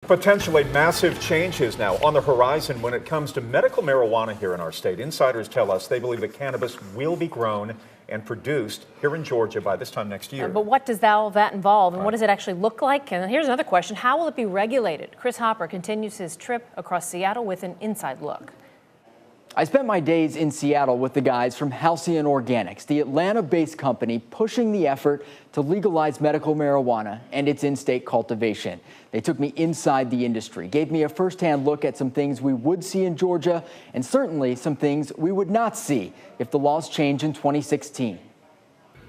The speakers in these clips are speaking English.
Potentially massive changes now on the horizon when it comes to medical marijuana here in our state. Insiders tell us they believe that cannabis will be grown and produced here in Georgia by this time next year. But what does all that involve, and what does it actually look like? And here's another question: how will it be regulated? Chris Hopper continues his trip across Seattle with an inside look. I spent my days in Seattle with the guys from Halcyon Organics, the Atlanta-based company pushing the effort to legalize medical marijuana and its in-state cultivation. They took me inside the industry, gave me a first-hand look at some things we would see in Georgia, and certainly some things we would not see if the laws change in 2016.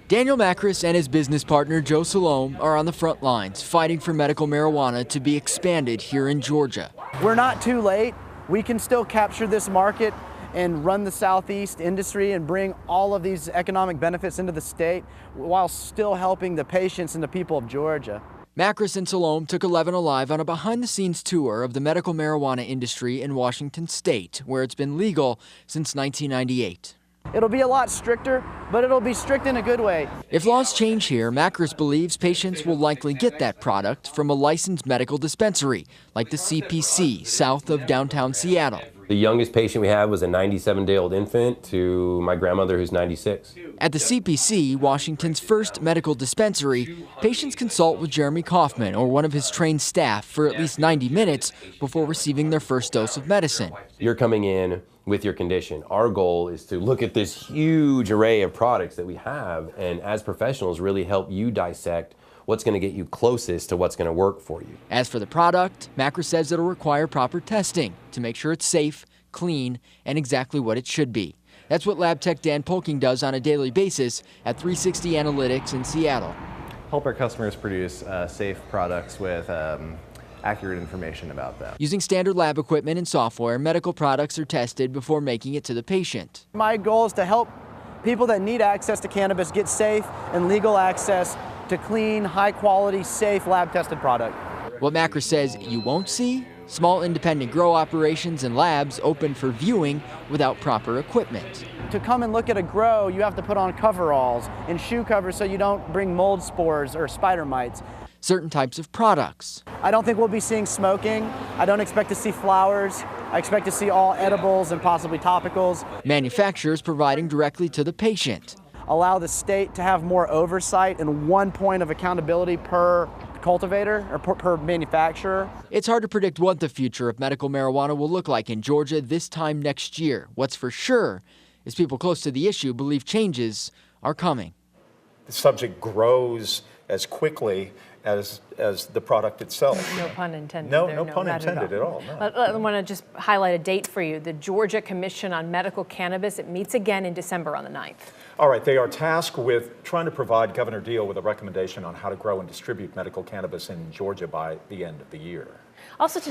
Daniel Macris and his business partner Joe Salome are on the front lines, fighting for medical marijuana to be expanded here in Georgia. We're not too late. We can still capture this market and run the Southeast industry and bring all of these economic benefits into the state while still helping the patients and the people of Georgia. Macris and Salome took 11 Alive on a behind-the-scenes tour of the medical marijuana industry in Washington state, where it's been legal since 1998. It'll be a lot stricter, but it'll be strict in a good way. If laws change here, Macris believes patients will likely get that product from a licensed medical dispensary, like the CPC, south of downtown Seattle. The youngest patient we had was a 97-day-old infant to my grandmother who's 96. At the CPC, Washington's first medical dispensary, patients consult with Jeremy Kaufman or one of his trained staff for at least 90 minutes before receiving their first dose of medicine. You're coming in with your condition. Our goal is to look at this huge array of products that we have and as professionals really help you dissect what's going to get you closest to what's going to work for you. As for the product, Macris says it'll require proper testing to make sure it's safe, clean, and exactly what it should be. That's what lab tech Dan Polking does on a daily basis at 360 Analytics in Seattle. Help our customers produce safe products with accurate information about them. Using standard lab equipment and software, medical products are tested before making it to the patient. My goal is to help people that need access to cannabis get safe and legal access to clean, high-quality, safe, lab-tested product. What Macris says you won't see? Small independent grow operations and labs open for viewing without proper equipment. To come and look at a grow, you have to put on coveralls and shoe covers so you don't bring mold spores or spider mites. Certain types of products. I don't think we'll be seeing smoking. I don't expect to see flowers. I expect to see all edibles and possibly topicals. Manufacturers providing directly to the patient. Allow the state to have more oversight and one point of accountability per cultivator or per manufacturer. It's hard to predict what the future of medical marijuana will look like in Georgia this time next year. What's for sure is people close to the issue believe changes are coming. The subject grows as quickly as the product itself. No pun intended. No pun intended at all. No. I want to just highlight a date for you. The Georgia Commission on Medical Cannabis, it meets again in December on the 9th. All right, they are tasked with trying to provide Governor Deal with a recommendation on how to grow and distribute medical cannabis in Georgia by the end of the year. Also today,